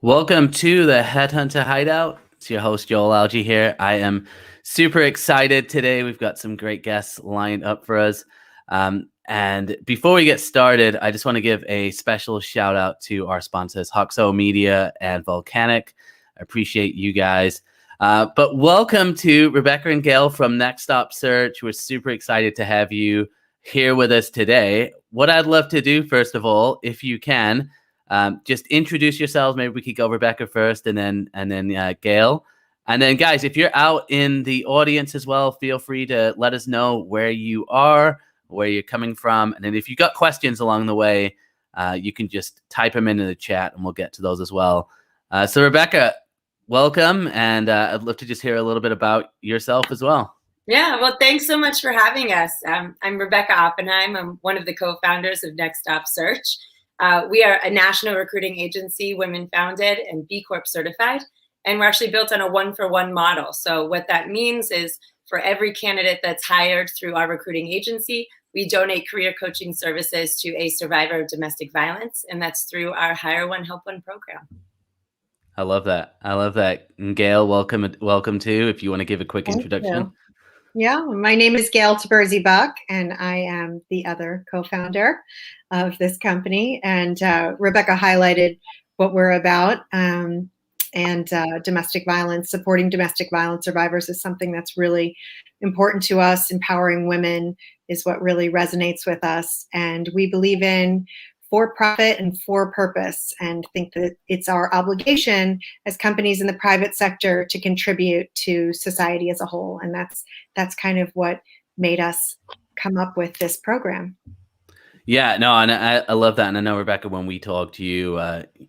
Welcome to the Headhunter Hideout. It's your host, Joel Algie here. I am super excited today. We've got some great guests lined up for us. And before we get started, I just want to give a special shout out to our sponsors, Hoxo Media and Volcanic. I appreciate you guys. But welcome to Rebecca and Gail from nextOPP Search. We're super excited to have you here with us today. What I'd love to do, first of all, if you can, just introduce yourselves. Maybe we could go Rebecca first, and then Gail, and then guys, if you're out in the audience as well, feel free to let us know where you are, where you're coming from, and then if you got questions along the way, you can just type them into the chat, and we'll get to those as well. So Rebecca, welcome, and I'd love to just hear a little bit about yourself as well. Yeah, well, thanks so much for having us. I'm Rebecca Oppenheim. I'm one of the co-founders of nextOPP Search. We are a national recruiting agency, women founded and B Corp certified, and we're actually built on a one-for-one model. So what that means is for every candidate that's hired through our recruiting agency, we donate career coaching services to a survivor of domestic violence, and that's through our Hire One, Help One program. I love that. And Gail, welcome too. If you want to give a quick introduction. Yeah, my name is Gail Taberzi-Buck, and I am the other co-founder of this company. And Rebecca highlighted what we're about. And domestic violence, supporting domestic violence survivors is something that's really important to us. Empowering women is what really resonates with us. And we believe in for profit and for purpose, and think that it's our obligation as companies in the private sector to contribute to society as a whole. And that's kind of what made us come up with this program. Yeah, no, and I love that. And I know, Rebecca, when we talked to you,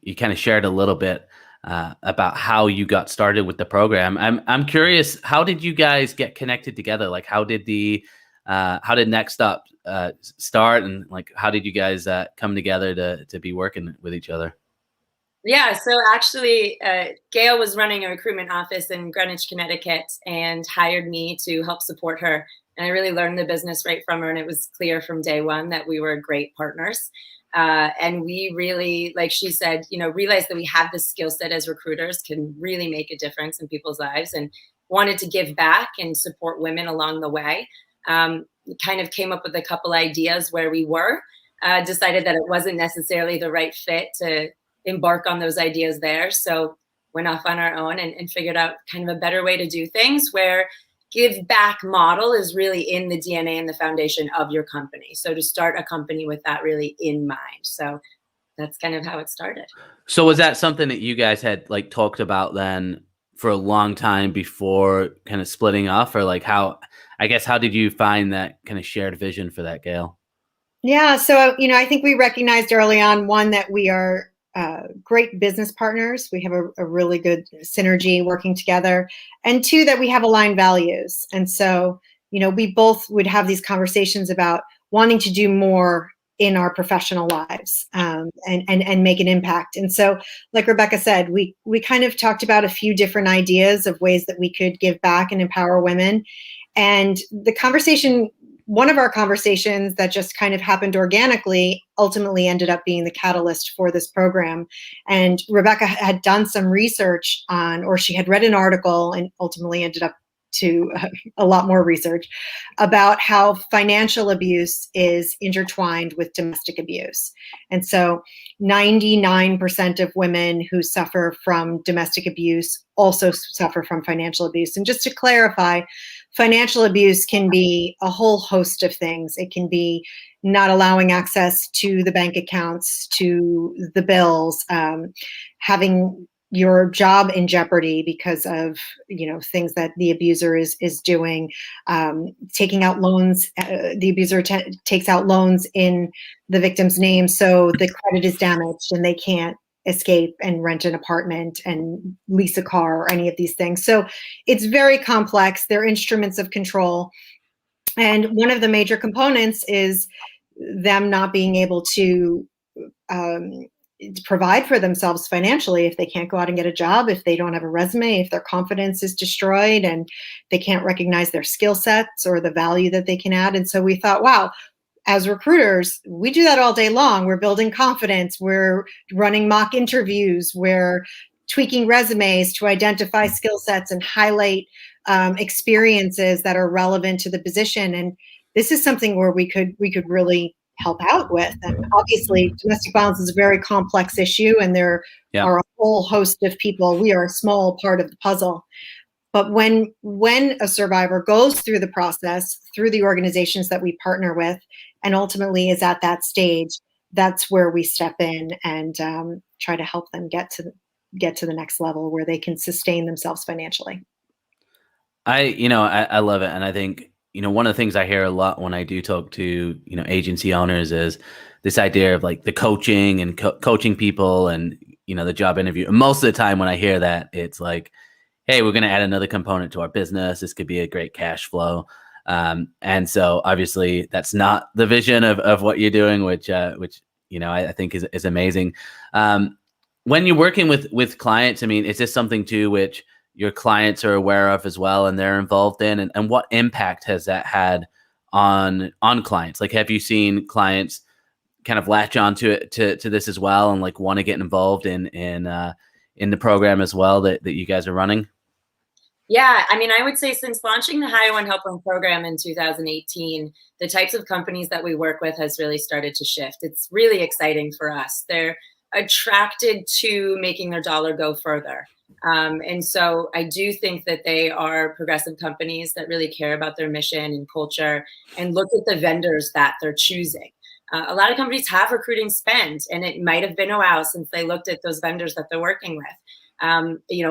you kind of shared a little bit about how you got started with the program. I'm curious, how did you guys get connected together? Like, how did nextOPP start, and like how did you guys come together to be working with each other? Yeah, so actually, Gail was running a recruitment office in Greenwich, Connecticut, and hired me to help support her. And I really learned the business right from her, and it was clear from day one that we were great partners. And we really, like she said, realized that we have this skill set as recruiters, can really make a difference in people's lives, and wanted to give back and support women along the way. Kind of came up with a couple ideas where we were, decided that it wasn't necessarily the right fit to embark on those ideas there. So went off on our own and figured out kind of a better way to do things, where give back model is really in the DNA and the foundation of your company. So to start a company with that really in mind. So that's kind of how it started. So was that something that you guys had like talked about then for a long time before kind of splitting off, or like how did you find that kind of shared vision for that, Gail? Yeah, so I think we recognized early on, one, that we are great business partners. We have a really good synergy working together, and two, that we have aligned values. And so, we both would have these conversations about wanting to do more in our professional lives, and make an impact. And so, like Rebecca said, we kind of talked about a few different ideas of ways that we could give back and empower women. And one of our conversations that just kind of happened organically ultimately ended up being the catalyst for this program. And Rebecca had done some research on, or she had read an article and ultimately ended up to a lot more research about how financial abuse is intertwined with domestic abuse. And so 99% of women who suffer from domestic abuse also suffer from financial abuse. And just to clarify, financial abuse can be a whole host of things. It can be not allowing access to the bank accounts, to the bills, having your job in jeopardy because of things that the abuser is doing, taking out loans. The abuser takes out loans in the victim's name, so the credit is damaged and they can't escape and rent an apartment and lease a car or any of these things. So it's very complex. They're instruments of control, and one of the major components is them not being able to provide for themselves financially if they can't go out and get a job, if they don't have a resume, if their confidence is destroyed and they can't recognize their skill sets or the value that they can add. And so we thought, wow, as recruiters, we do that all day long. We're building confidence. We're running mock interviews. We're tweaking resumes to identify skill sets and highlight experiences that are relevant to the position. And this is something where we could really help out with. And obviously, domestic violence is a very complex issue, and there are a whole host of people. We are a small part of the puzzle. But when a survivor goes through the process, through the organizations that we partner with, and ultimately is at that stage, that's where we step in and try to help them get to the next level where they can sustain themselves financially. I love it. And I think, one of the things I hear a lot when I do talk to, agency owners is this idea of like the coaching and coaching people and, the job interview. And most of the time when I hear that, it's like, hey, we're going to add another component to our business. This could be a great cash flow. And so obviously that's not the vision of what you're doing, which I think is amazing. When you're working with clients, I mean, is this something too, which your clients are aware of as well and they're involved in? And what impact has that had on clients? Like, have you seen clients kind of latch on to this as well and like want to get involved in the program as well that you guys are running? Yeah, I mean, I would say since launching the Hire One Help One program in 2018, the types of companies that we work with has really started to shift. It's really exciting for us. They're attracted to making their dollar go further. And so I do think that they are progressive companies that really care about their mission and culture and look at the vendors that they're choosing. A lot of companies have recruiting spend, and it might have been a while since they looked at those vendors that they're working with.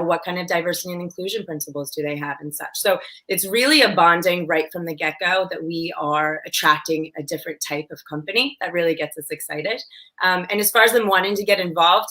What kind of diversity and inclusion principles do they have and such. So it's really a bonding right from the get-go that we are attracting a different type of company that really gets us excited. And as far as them wanting to get involved,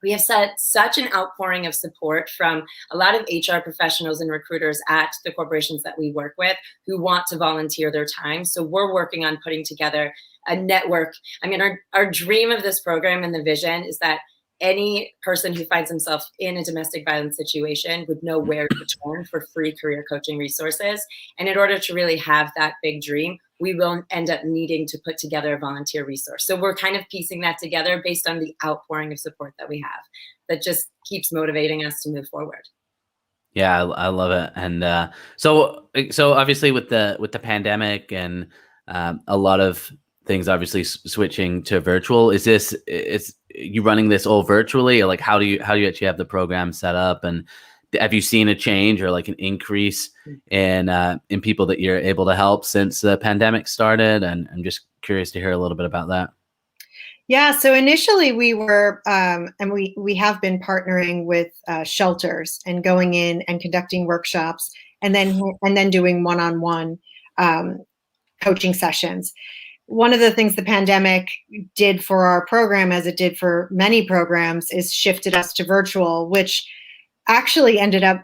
we have set such an outpouring of support from a lot of HR professionals and recruiters at the corporations that we work with who want to volunteer their time. So we're working on putting together a network. I mean, our dream of this program and the vision is that any person who finds himself in a domestic violence situation would know where to turn for free career coaching resources. And in order to really have that big dream, we will end up needing to put together a volunteer resource. So we're kind of piecing that together based on the outpouring of support that we have that just keeps motivating us to move forward. Yeah, I love it. And so obviously with the pandemic and a lot of things obviously switching to virtual, is you running this all virtually, or like how do you actually have the program set up? And have you seen a change or like an increase in people that you're able to help since the pandemic started? And I'm just curious to hear a little bit about that. Yeah, so initially we were, and we have been partnering with shelters and going in and conducting workshops, and then doing one-on-one coaching sessions. One of the things the pandemic did for our program, as it did for many programs, is shifted us to virtual, which actually ended up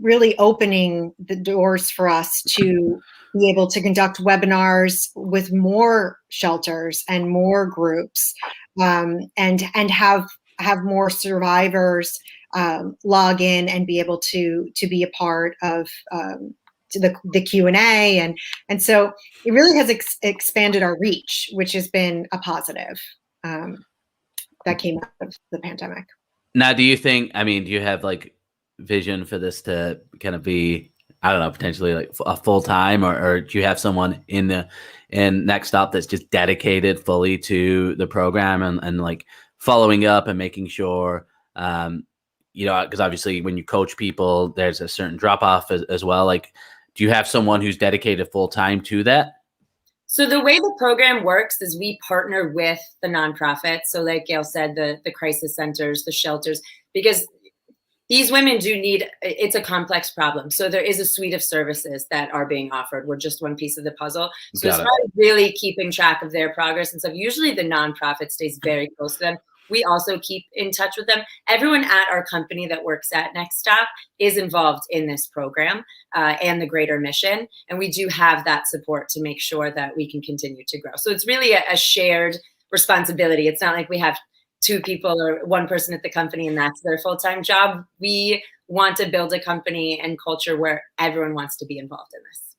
really opening the doors for us to be able to conduct webinars with more shelters and more groups, and have more survivors log in and be able to be a part of the Q&A, and so it really has expanded our reach, which has been a positive that came out of the pandemic. Now, do you have like vision for this to kind of be, I don't know, potentially like a full time, or do you have someone in nextOPP that's just dedicated fully to the program and like following up and making sure, because obviously when you coach people, there's a certain drop off as well. Like, do you have someone who's dedicated full time to that? So the way the program works is we partner with the nonprofits. So like Gail said, the crisis centers, the shelters, because these women do need, it's a complex problem. So there is a suite of services that are being offered. We're just one piece of the puzzle. So as far as really keeping track of their progress and stuff, usually the nonprofit stays very close to them. We also keep in touch with them. Everyone at our company that works at nextOPP is involved in this program and the greater mission. And we do have that support to make sure that we can continue to grow. So it's really a shared responsibility. It's not like we have two people or one person at the company and that's their full-time job. We want to build a company and culture where everyone wants to be involved in this.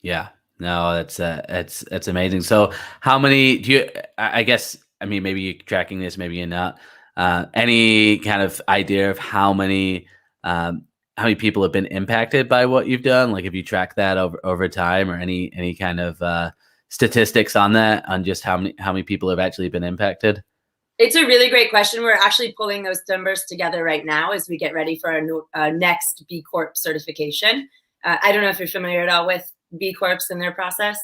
Yeah, No, it's amazing. So how many do you, I guess, I mean, maybe you're tracking this, maybe you're not. Any kind of idea of how many people have been impacted by what you've done? Like, have you tracked that over time, or any kind of statistics on that, on just how many people have actually been impacted? It's a really great question. We're actually pulling those numbers together right now as we get ready for our next B Corp certification. I don't know if you're familiar at all with B Corps and their process.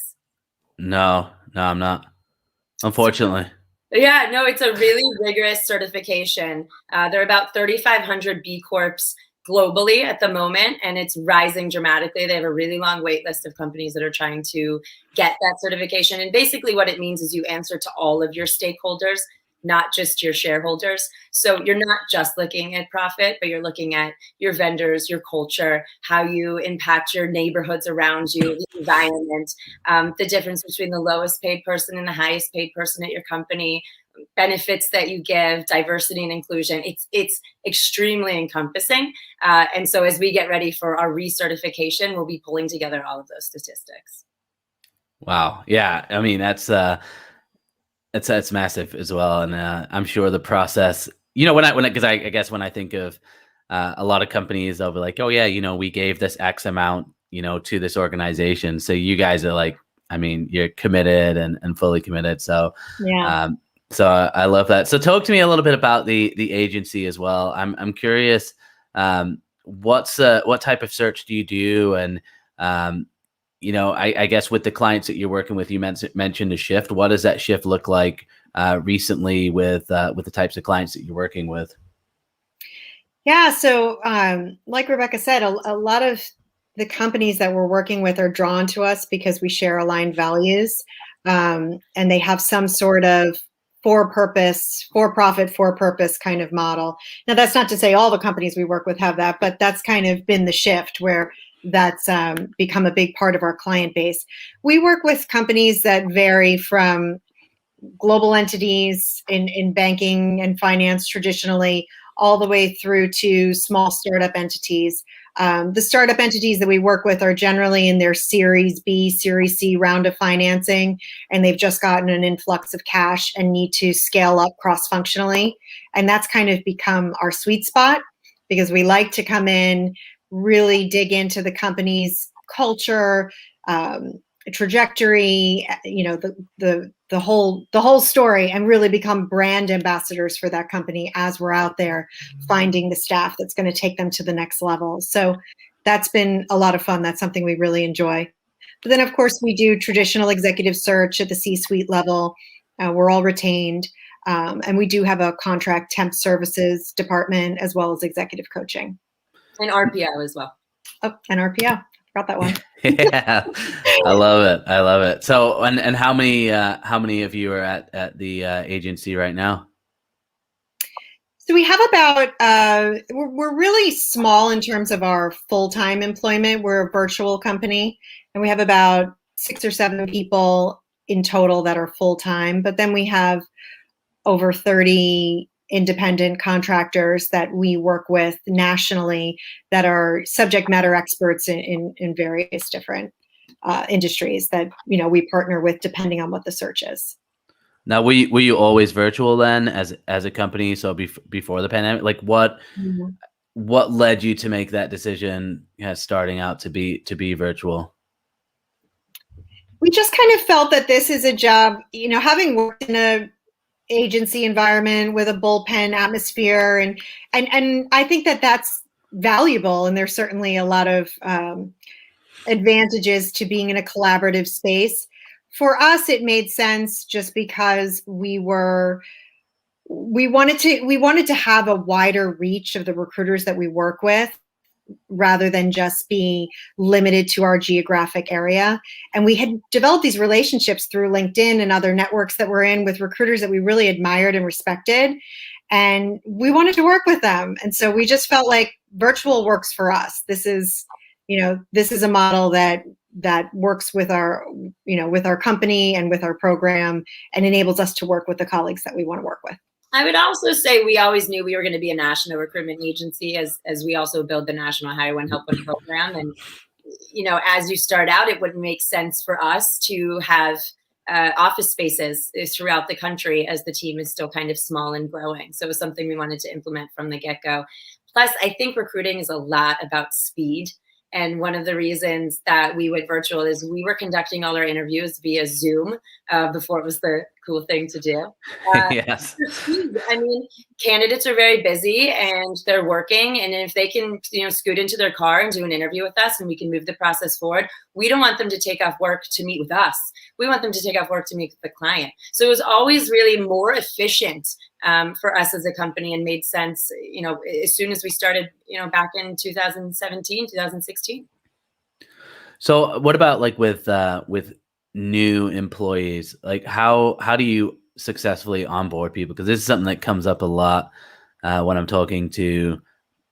No, I'm not. Unfortunately. Yeah, no, it's a really rigorous certification. There are about 3,500 B Corps globally at the moment, and it's rising dramatically. They have a really long wait list of companies that are trying to get that certification. And basically what it means is you answer to all of your stakeholders, not just your shareholders. So you're not just looking at profit, but you're looking at your vendors, your culture, how you impact your neighborhoods around you, the environment, the difference between the lowest paid person and the highest paid person at your company, benefits that you give, diversity and inclusion. It's extremely encompassing. And so as we get ready for our recertification, we'll be pulling together all of those statistics. Wow. Yeah. I mean, that's massive as well. And I'm sure the process, because I guess when I think of a lot of companies, they'll be like, oh yeah, we gave this X amount, to this organization. So you guys are like, I mean, you're committed and fully committed. So Yeah. So I love that. So talk to me a little bit about the agency as well. I'm curious, what type of search do you do? And, I guess with the clients that you're working with, you mentioned a shift. What does that shift look like recently with the types of clients that you're working with? Yeah. So like Rebecca said, a lot of the companies that we're working with are drawn to us because we share aligned values, and they have some sort of for-profit, for-purpose kind of model. Now, that's not to say all the companies we work with have that, but that's kind of been the shift where that's become a big part of our client base. We work with companies that vary from global entities in banking and finance traditionally, all the way through to small startup entities. The startup entities that we work with are generally in their Series B, Series C round of financing, and they've just gotten an influx of cash and need to scale up cross-functionally. And that's kind of become our sweet spot, because we like to come in, really dig into the company's culture, trajectory, the whole story, and really become brand ambassadors for that company as we're out there finding the staff that's going to take them to the next level. So that's been a lot of fun. That's something we really enjoy. But then, of course, we do traditional executive search at the C-suite level. We're all retained. And we do have a contract temp services department, as well as executive coaching. And RPO as well. Oh, and RPO. Forgot that one. Yeah, I love it. So, and how many of you are at the agency right now? So we have about, we're really small in terms of our full-time employment. We're a virtual company, and we have about 6 or 7 people in total that are full-time. But then we have over 30 independent contractors that we work with nationally that are subject matter experts in various different industries that we partner with depending on what the search is. Now, were you always virtual then as a company? So before the pandemic, like what led you to make that decision, starting out to be virtual? We just kind of felt that this is a job, having worked in a agency environment with a bullpen atmosphere, and I think that that's valuable, and there's certainly a lot of advantages to being in a collaborative space. For us, it made sense just because we wanted to have a wider reach of the recruiters that we work with, rather than just be limited to our geographic area. And we had developed these relationships through LinkedIn and other networks that we're in with recruiters that we really admired and respected. And we wanted to work with them. And so we just felt like virtual works for us. This is a model that works with our company and with our program, and enables us to work with the colleagues that we want to work with. I would also say we always knew we were going to be a national recruitment agency as we also build the National Hire One Help One program. And as you start out, it wouldn't make sense for us to have office spaces throughout the country as the team is still kind of small and growing. So it was something we wanted to implement from the get-go. Plus, I think recruiting is a lot about speed. And one of the reasons that we went virtual is we were conducting all our interviews via Zoom before it was the cool thing to do. Yes. I mean, candidates are very busy and they're working. And if they can, scoot into their car and do an interview with us and we can move the process forward, we don't want them to take off work to meet with us. We want them to take off work to meet with the client. So it was always really more efficient for us as a company and made sense, as soon as we started, back in 2017, 2016. So what about like with new employees? Like how do you successfully onboard people? Because this is something that comes up a lot when I'm talking to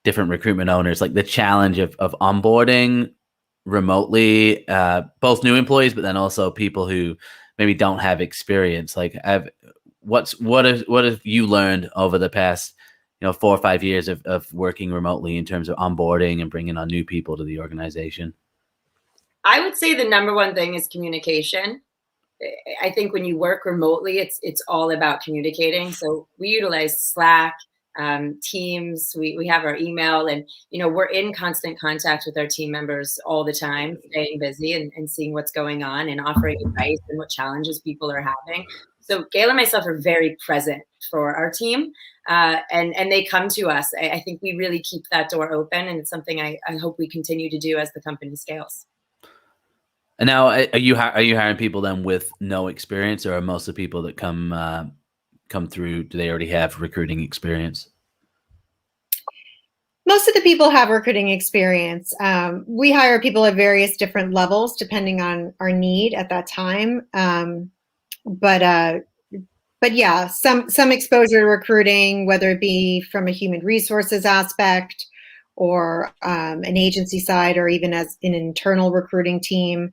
different recruitment owners, like the challenge of onboarding remotely, both new employees, but then also people who maybe don't have experience. Like what have you learned over the past 4 or 5 years of working remotely in terms of onboarding and bringing on new people to the organization? I would say the number one thing is communication. I think when you work remotely, it's all about communicating. So we utilize Slack, Teams, we have our email, and we're in constant contact with our team members all the time, staying busy and seeing what's going on and offering advice and what challenges people are having. So Gail and myself are very present for our team, and they come to us. I think we really keep that door open, and it's something I hope we continue to do as the company scales. And now, are you hiring people then with no experience, or are most of the people that come through, do they already have recruiting experience? Most of the people have recruiting experience. We hire people at various different levels depending on our need at that time. But yeah, some exposure to recruiting, whether it be from a human resources aspect or an agency side, or even as an internal recruiting team,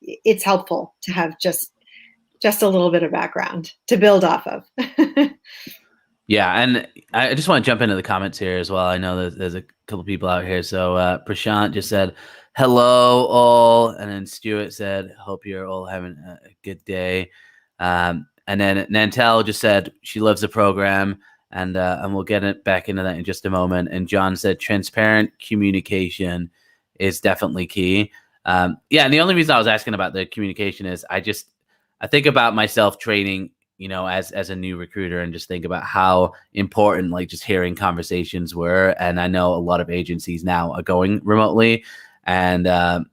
it's helpful to have just a little bit of background to build off of. Yeah, and I just want to jump into the comments here as well. I know there's a couple people out here. So Prashant just said, hello all. And then Stuart said, hope you're all having a good day. And then Nantel just said she loves the program. And we'll get it back into that in just a moment. And John said transparent communication is definitely key. Yeah, and the only reason I was asking about the communication is I think about myself training, as a new recruiter, and just think about how important like just hearing conversations were. And I know a lot of agencies now are going remotely, and a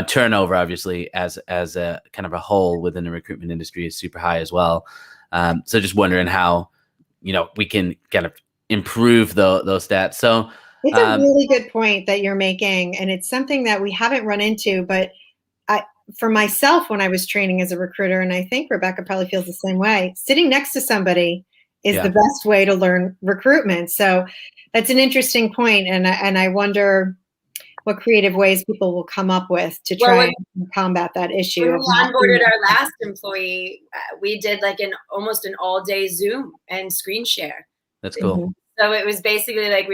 turnover obviously as a kind of a whole within the recruitment industry is super high as well. So just wondering how we can kind of improve those stats. So it's a really good point that you're making, and it's something that we haven't run into, but for myself, when I was training as a recruiter, and I think Rebecca probably feels the same way, sitting next to somebody is the best way to learn recruitment. So that's an interesting point, and I wonder what creative ways people will come up with to try and combat that issue. When we onboarded our last employee, we did like almost an all-day Zoom and screen share. That's cool. Mm-hmm. So it was basically like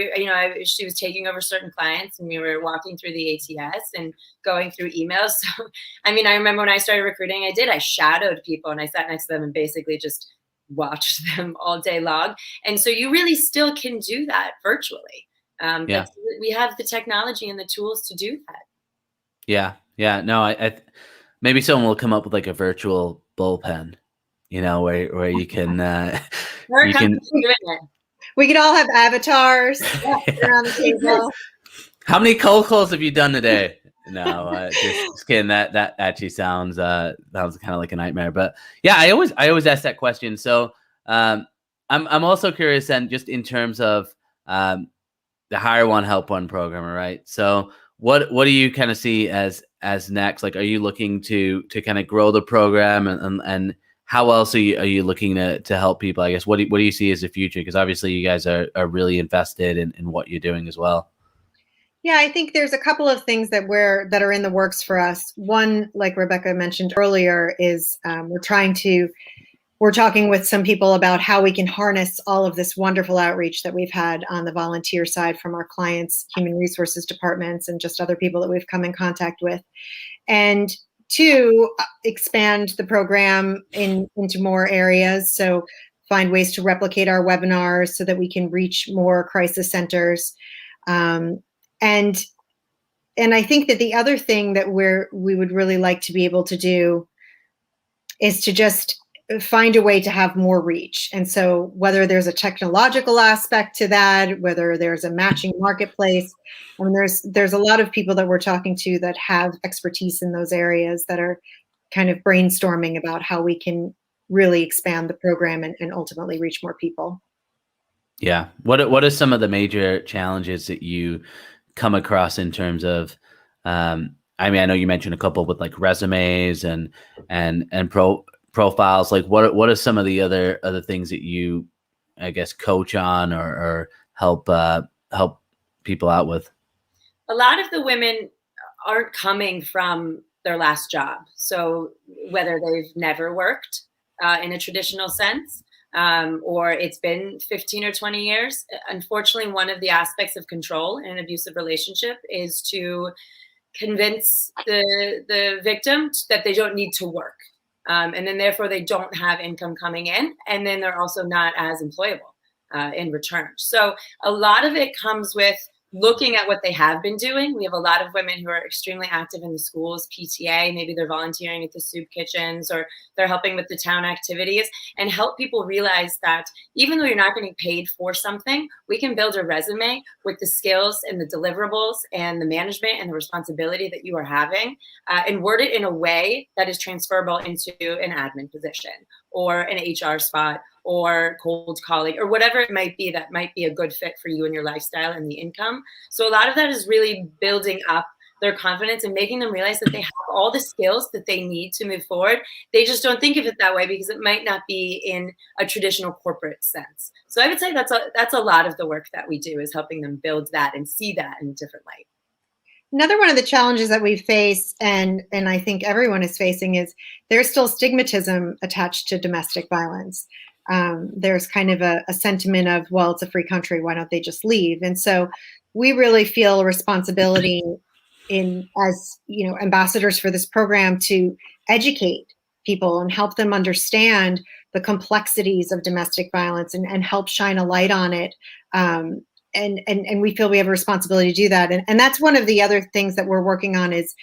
she was taking over certain clients, and we were walking through the ATS and going through emails. So, I remember when I started recruiting, I shadowed people and I sat next to them and basically just watched them all day long. And so you really still can do that virtually. We have the technology and the tools to do that. Yeah. No, I maybe someone will come up with like a virtual bullpen, where you can you can. We could all have avatars around the table. How many cold calls have you done today? No, just kidding. That actually sounds kind of like a nightmare. But yeah, I always ask that question. So I'm also curious, and just in terms of the Hire One Help One program, right? So what do you kind of see as next? Like, are you looking to kind of grow the program, and how else are you looking to help people? I guess what do you see as the future? Because obviously you guys are really invested in what you're doing as well. Yeah, I think there's a couple of things that are in the works for us. One, like Rebecca mentioned earlier, is we're trying to we're talking with some people about how we can harness all of this wonderful outreach that we've had on the volunteer side from our clients, human resources departments, and just other people that we've come in contact with. And two, expand the program into more areas. So find ways to replicate our webinars so that we can reach more crisis centers. And I think that the other thing that we would really like to be able to do is to just find a way to have more reach. And so whether there's a technological aspect to that, whether there's a matching marketplace, I mean, there's a lot of people that we're talking to that have expertise in those areas that are kind of brainstorming about how we can really expand the program and ultimately reach more people. Yeah. What are some of the major challenges that you come across in terms of, I mean, I know you mentioned a couple with like resumes and profiles. Like what are some of the other things that you, I guess, coach on or help people out with? A lot of the women aren't coming from their last job. So whether they've never worked in a traditional sense, or it's been 15 or 20 years, unfortunately, one of the aspects of control in an abusive relationship is to convince the victim that they don't need to work. And then therefore they don't have income coming in, and then they're also not as employable in return. So a lot of it comes with looking at what they have been doing. We have a lot of women who are extremely active in the schools, PTA, maybe they're volunteering at the soup kitchens or they're helping with the town activities, and help people realize that even though you're not getting paid for something, we can build a resume with the skills and the deliverables and the management and the responsibility that you are having, and word it in a way that is transferable into an admin position or an HR spot or cold calling or whatever it might be that might be a good fit for you and your lifestyle and the income. So a lot of that is really building up their confidence and making them realize that they have all the skills that they need to move forward. They just don't think of it that way because it might not be in a traditional corporate sense. So I would say that's a lot of the work that we do, is helping them build that and see that in a different light. Another one of the challenges that we face, and I think everyone is facing, is there's still stigmatism attached to domestic violence. There's kind of a sentiment of, well, it's a free country, why don't they just leave? And so we really feel a responsibility as ambassadors for this program to educate people and help them understand the complexities of domestic violence and help shine a light on it. And we feel we have a responsibility to do that. And that's one of the other things that we're working on is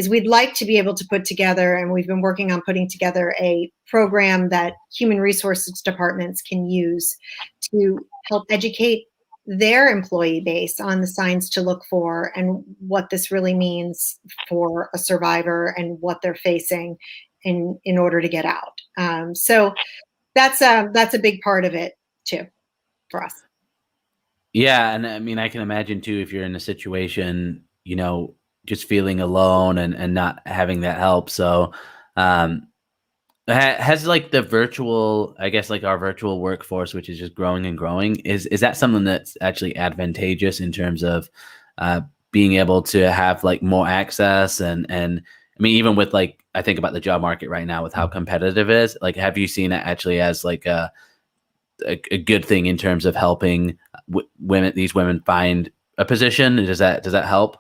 we'd like to be able to put together, and we've been working on putting together a program that human resources departments can use to help educate their employee base on the signs to look for and what this really means for a survivor and what they're facing in order to get out. So that's a big part of it too for us. Yeah. And I mean, I can imagine too, if you're in a situation, just feeling alone and not having that help. So, has like the virtual, I guess like our virtual workforce, which is just growing and growing, is that something that's actually advantageous in terms of being able to have like more access and I mean, even with like, I think about the job market right now with how competitive it is, like, have you seen it actually as like a good thing in terms of helping these women find a position? Does that help?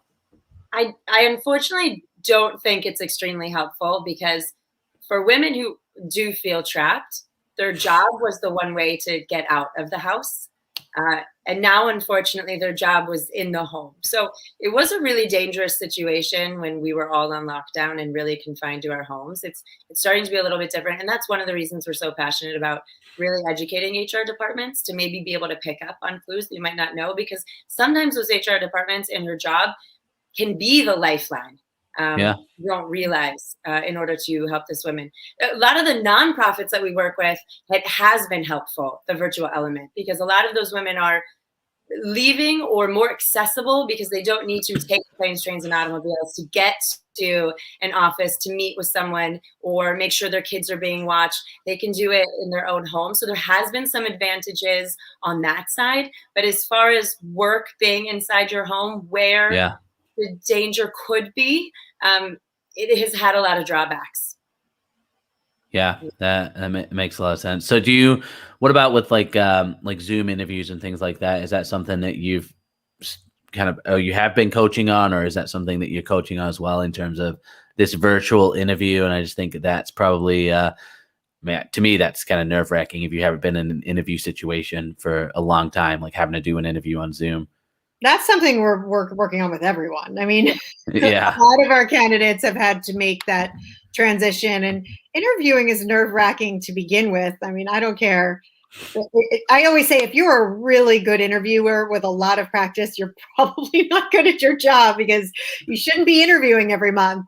I unfortunately don't think it's extremely helpful, because for women who do feel trapped, their job was the one way to get out of the house. And now, unfortunately, their job was in the home. So it was a really dangerous situation when we were all on lockdown and really confined to our homes. It's starting to be a little bit different. And that's one of the reasons we're so passionate about really educating HR departments to maybe be able to pick up on clues that you might not know, because sometimes those HR departments in your job can be the lifeline. You don't realize in order to help this women. A lot of the nonprofits that we work with, it has been helpful, the virtual element, because a lot of those women are leaving or more accessible because they don't need to take planes, trains, and automobiles to get to an office to meet with someone or make sure their kids are being watched. They can do it in their own home. So there has been some advantages on that side. But as far as work being inside your home, where the danger could be, it has had a lot of drawbacks. Yeah, that makes a lot of sense. So what about with like Zoom interviews and things like that? Is that something that you've you have been coaching on, or is that something that you're coaching on as well in terms of this virtual interview? And I just think that's probably, man, to me, that's kind of nerve wracking if you haven't been in an interview situation for a long time, like having to do an interview on Zoom. That's something we're working on with everyone. I mean, Yeah. a lot of our candidates have had to make that transition, and interviewing is nerve wracking to begin with. I mean, I don't care. I always say if you're a really good interviewer with a lot of practice, you're probably not good at your job because you shouldn't be interviewing every month.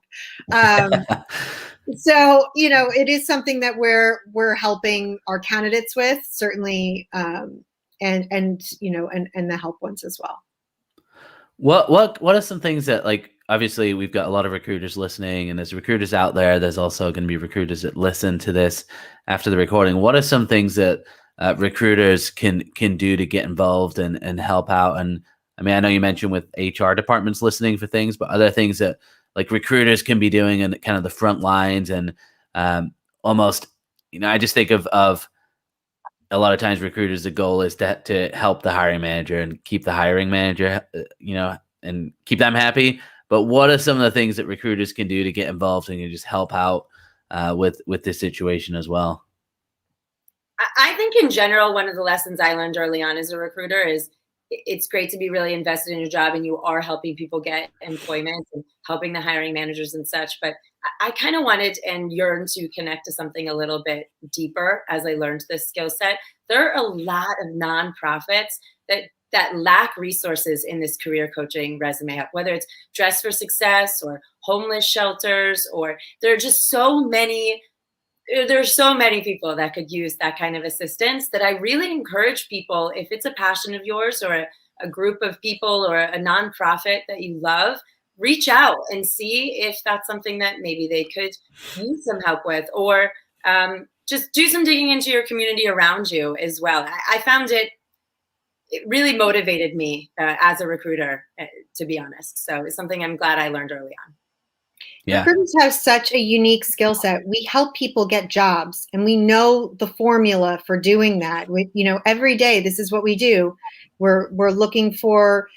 So, it is something that we're helping our candidates with, certainly, and the help ones as well. What are some things that, like, obviously we've got a lot of recruiters listening, and there's recruiters out there. There's also going to be recruiters that listen to this after the recording. What are some things that recruiters can do to get involved and help out? And I mean, I know you mentioned with HR departments listening for things, but other things that like recruiters can be doing in kind of the front lines and almost, I just think of a lot of times recruiters, the goal is to help the hiring manager and keep the hiring manager, and keep them happy. But what are some of the things that recruiters can do to get involved and just help out with this situation as well? I think in general, one of the lessons I learned early on as a recruiter is it's great to be really invested in your job and you are helping people get employment and helping the hiring managers and such. But I kind of wanted and yearned to connect to something a little bit deeper as I learned this skill set. There are a lot of nonprofits that lack resources in this career coaching resume up, whether it's Dress for Success or homeless shelters, or there are just so many. There's so many people that could use that kind of assistance that I really encourage people, if it's a passion of yours or a group of people or a nonprofit that you love, reach out and see if that's something that maybe they could use some help with, or just do some digging into your community around you as well. I found it really motivated me as a recruiter, to be honest. So it's something I'm glad I learned early on. Yeah. Recruiters have such a unique skill set. We help people get jobs, and we know the formula for doing that. Every day, this is what we do. We're looking for,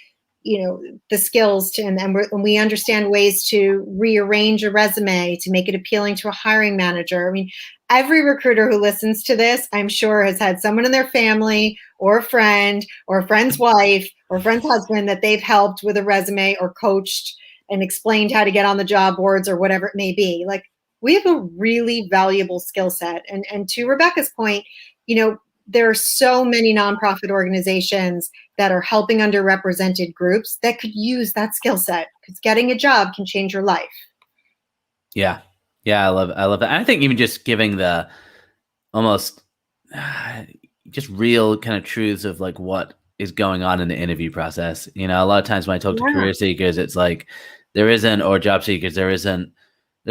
the skills and we understand ways to rearrange a resume to make it appealing to a hiring manager. I mean, every recruiter who listens to this, I'm sure, has had someone in their family or a friend's wife or a friend's husband that they've helped with a resume or coached and explained how to get on the job boards or whatever it may be. Like, we have a really valuable skill set. And to Rebecca's point, there are so many nonprofit organizations that are helping underrepresented groups that could use that skill set, because getting a job can change your life. Yeah. Yeah. I love that. And I think even just giving the almost just real kind of truths of like what is going on in the interview process. A lot of times when I talk to career seekers, it's like or job seekers, there's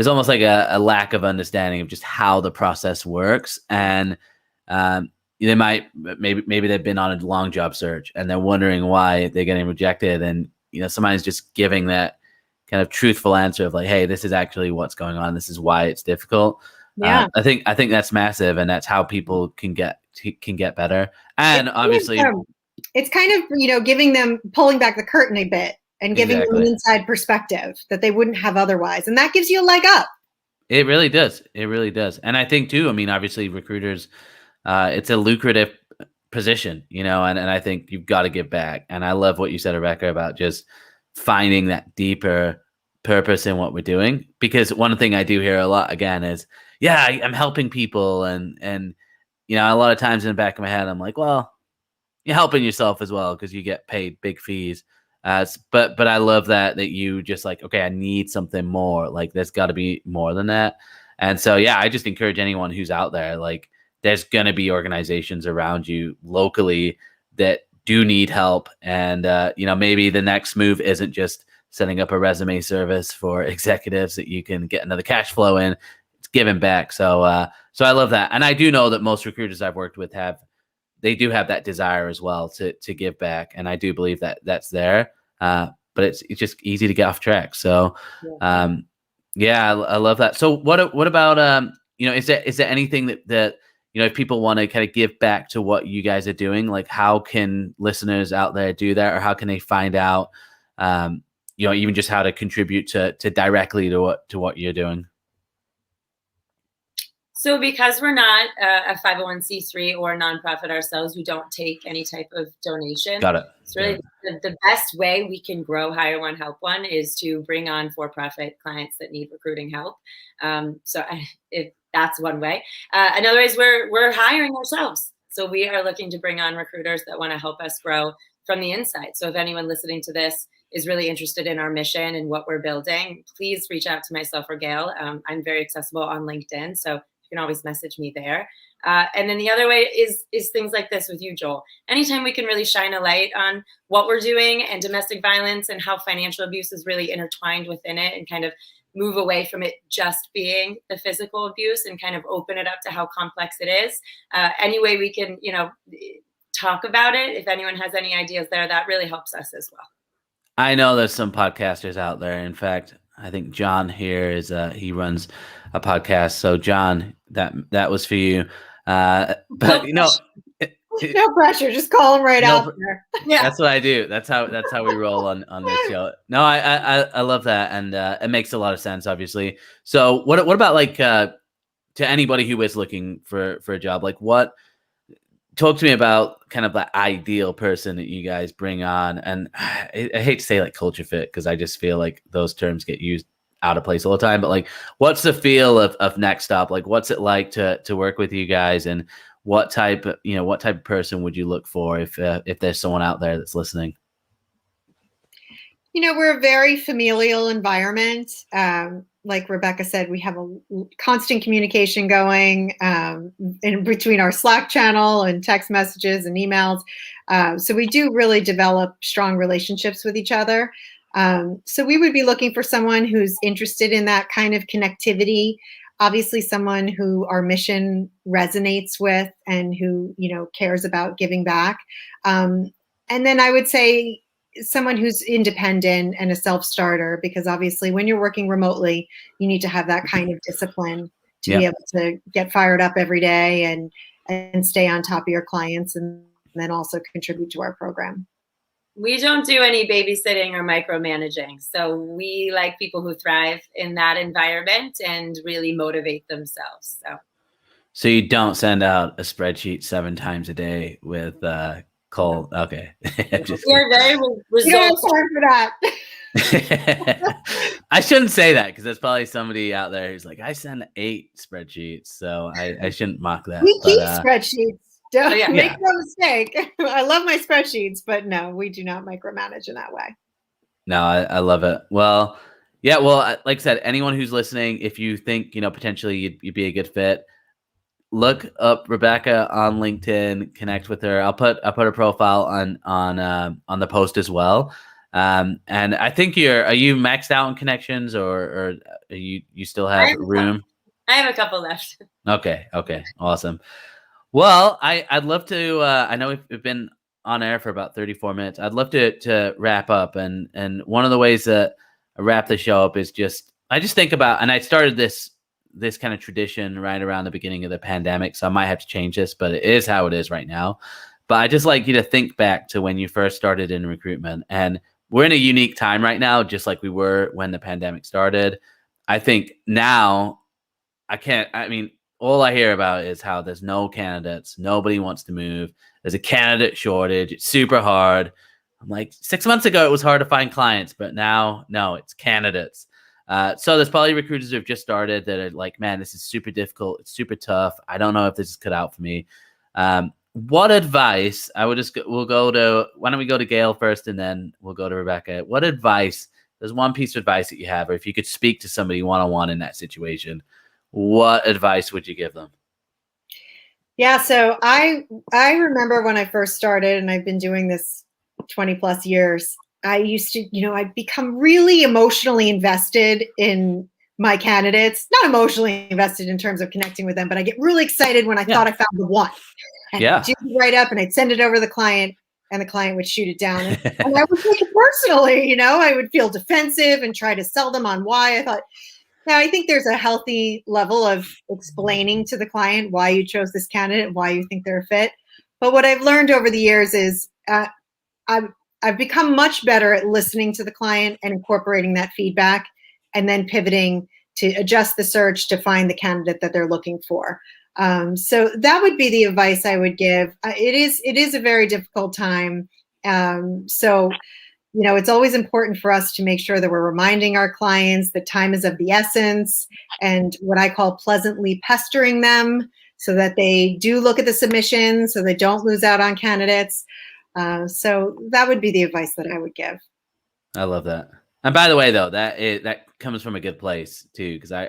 almost like a lack of understanding of just how the process works. And they might, maybe they've been on a long job search and they're wondering why they're getting rejected. And, somebody's just giving that kind of truthful answer of like, hey, this is actually what's going on. This is why it's difficult. Yeah. I think that's massive. And that's how people can get better. And obviously it's kind of, giving them, pulling back the curtain a bit and giving them an inside perspective that they wouldn't have otherwise. And that gives you a leg up. It really does. It really does. And I think too, obviously recruiters, it's a lucrative position, and I think you've got to give back. And I love what you said, Rebecca, about just finding that deeper purpose in what we're doing. Because one thing I do hear a lot, again, is, I'm helping people. And a lot of times in the back of my head, I'm like, well, you're helping yourself as well, because you get paid big fees. But I love that you just like, okay, I need something more. Like, there's got to be more than that. And so, I just encourage anyone who's out there, like, there's going to be organizations around you locally that do need help. And, maybe the next move isn't just setting up a resume service for executives that you can get another cash flow in. It's giving back. So I love that. And I do know that most recruiters I've worked with they do have that desire as well to give back. And I do believe that that's there. But it's just easy to get off track. So, I love that. So what about, is there anything that if people want to kind of give back to what you guys are doing, like how can listeners out there do that, or how can they find out, even just how to contribute to directly to what you're doing? So because we're not a 501c3 or a nonprofit ourselves, we don't take any type of donation. Got it. It's really the best way we can grow Hire One, Help One is to bring on for-profit clients that need recruiting help. If that's one way. Another is we're hiring ourselves. So we are looking to bring on recruiters that want to help us grow from the inside. So if anyone listening to this is really interested in our mission and what we're building, please reach out to myself or Gail. I'm very accessible on LinkedIn, so you can always message me there. And then the other way is things like this with you, Joel. Anytime we can really shine a light on what we're doing and domestic violence and how financial abuse is really intertwined within it, and kind of move away from it just being the physical abuse and kind of open it up to how complex it is. Any way we can, talk about it, if anyone has any ideas there, that really helps us as well. I know there's some podcasters out there. In fact, I think John here he runs a podcast. So John, that was for you. But no pressure, just call him right out there. Yeah, that's what I do. That's how we roll on this show. No, I love that, and it makes a lot of sense, obviously. So what about like to anybody who is looking for a job, like talk to me about kind of the ideal person that you guys bring on. And I hate to say like culture fit, because I just feel like those terms get used out of place all the time. But like, what's the feel of nextOPP? Like, what's it like to work with you guys, and what type of person would you look for if there's someone out there that's listening? We're a very familial environment. Like Rebecca said, we have a constant communication going in between our Slack channel and text messages and emails. So we do really develop strong relationships with each other. So we would be looking for someone who's interested in that kind of connectivity. Obviously, someone who our mission resonates with and who, cares about giving back. And then I would say someone who's independent and a self-starter, because obviously when you're working remotely, you need to have that kind of discipline to be able to get fired up every day and stay on top of your clients, and then also contribute to our program. We don't do any babysitting or micromanaging. So we like people who thrive in that environment and really motivate themselves. So you don't send out a spreadsheet 7 times a day with Cole. Okay. We're very results. Time for that. I shouldn't say that, because there's probably somebody out there who's like, I send 8 spreadsheets, so I shouldn't mock that. We keep spreadsheets. Don't make no mistake. I love my spreadsheets, but no, we do not micromanage in that way. No, I love it. Well, yeah. Well, like I said, anyone who's listening, if you think potentially you'd be a good fit, look up Rebecca on LinkedIn, connect with her. I'll put her profile on the post as well. And I think are you maxed out in connections, or you still have room? I have a couple left. Okay. Awesome. Well, I'd love to. I know we've been on air for about 34 minutes. I'd love to wrap up, and one of the ways that I wrap the show up is I just think about, and I started this kind of tradition right around the beginning of the pandemic, so I might have to change this, but it is how it is right now. But I just like you to think back to when you first started in recruitment, and we're in a unique time right now, just like we were when the pandemic started. I think now all I hear about is how there's no candidates. Nobody wants to move. There's a candidate shortage. It's super hard. I'm like, 6 months ago, it was hard to find clients, but now, no, it's candidates. So there's probably recruiters who have just started that are like, man, this is super difficult. It's super tough. I don't know if this is cut out for me. What advice, why don't we go to Gail first, and then we'll go to Rebecca. What advice, there's one piece of advice that you have, or if you could speak to somebody one-on-one in that situation, what advice would you give them? Yeah, so I remember when I first started, and I've been doing this 20 plus years, I used to, I'd become really emotionally invested in my candidates, not emotionally invested in terms of connecting with them, but I get really excited when I thought I found the one. And I'd do it right up, and I'd send it over to the client, and the client would shoot it down. And I would take it personally, I would feel defensive and try to sell them on why. I thought, Now, I think there's a healthy level of explaining to the client why you chose this candidate, why you think they're a fit. But what I've learned over the years is I've become much better at listening to the client and incorporating that feedback, and then pivoting to adjust the search to find the candidate that they're looking for. So that would be the advice I would give. It is a very difficult time. So, it's always important for us to make sure that we're reminding our clients that time is of the essence, and what I call pleasantly pestering them so that they do look at the submission, so they don't lose out on candidates. So that would be the advice that I would give. I love that. And by the way, though, that comes from a good place too, because I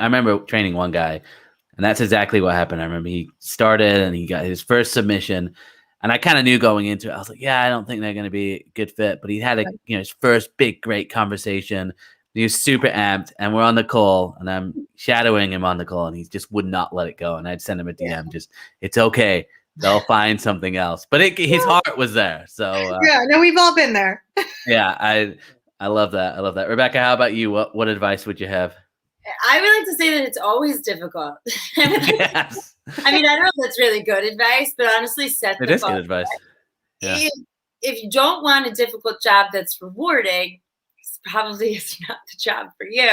remember training one guy, and that's exactly what happened. I remember he started and he got his first submission, and I kind of knew going into it, I was like, yeah, I don't think they're going to be a good fit. But he had his first big, great conversation. He was super amped, and we're on the call, and I'm shadowing him on the call, and he just would not let it go. And I'd send him a DM, it's okay. They'll find something else. But his heart was there. So yeah, no, we've all been there. Yeah, I love that. I love that. Rebecca, how about you? What advice would you have? I would like to say that it's always difficult. Yes. I mean, I don't know if that's really good advice, but honestly, it is good advice. Yeah. If you don't want a difficult job that's rewarding, probably is not the job for you.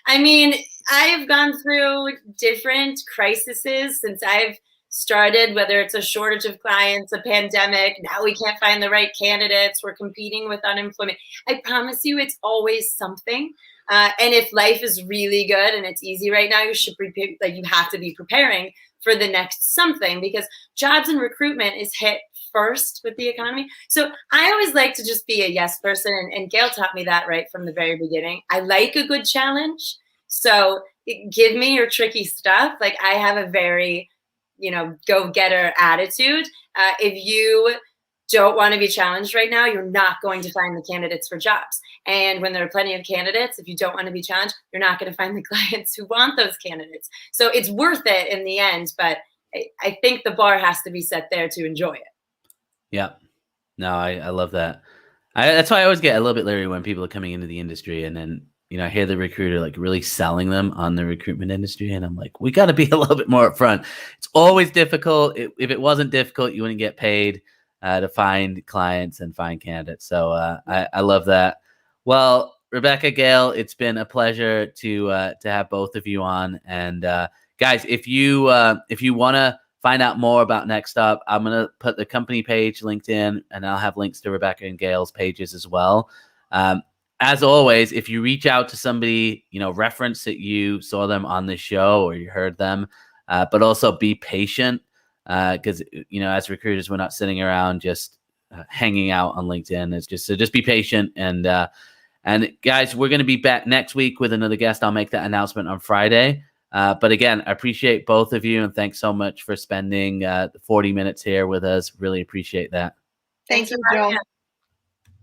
I mean, I have gone through different crises since I've started, whether it's a shortage of clients, a pandemic, now we can't find the right candidates, we're competing with unemployment. I promise you it's always something. And if life is really good and it's easy right now, you should you have to be preparing for the next something, because jobs and recruitment is hit first with the economy. So I always like to just be a yes person. And Gail taught me that right from the very beginning. I like a good challenge. So give me your tricky stuff. Like, I have a very, go-getter attitude. If you don't want to be challenged right now, you're not going to find the candidates for jobs. And when there are plenty of candidates, if you don't want to be challenged, you're not going to find the clients who want those candidates. So it's worth it in the end, but I think the bar has to be set there to enjoy it. Yeah. No, I love that. That's why I always get a little bit leery when people are coming into the industry, and then I hear the recruiter like really selling them on the recruitment industry, and I'm like, we got to be a little bit more upfront. It's always difficult. If it wasn't difficult, you wouldn't get paid to find clients and find candidates. So I love that. Well, Rebecca, Gail, it's been a pleasure to have both of you on. And guys, if you want to find out more about nextOPP, I'm gonna put the company page, LinkedIn, and I'll have links to Rebecca and Gail's pages as well. As always, if you reach out to somebody, reference that you saw them on the show or you heard them, but also be patient, because as recruiters, we're not sitting around just hanging out on LinkedIn. It's just be patient. And guys, we're going to be back next week with another guest. I'll make that announcement on Friday. But again, I appreciate both of you, and thanks so much for spending 40 minutes here with us. Really appreciate that. Thank you, Joel.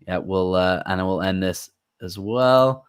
Yeah, we'll end this as well.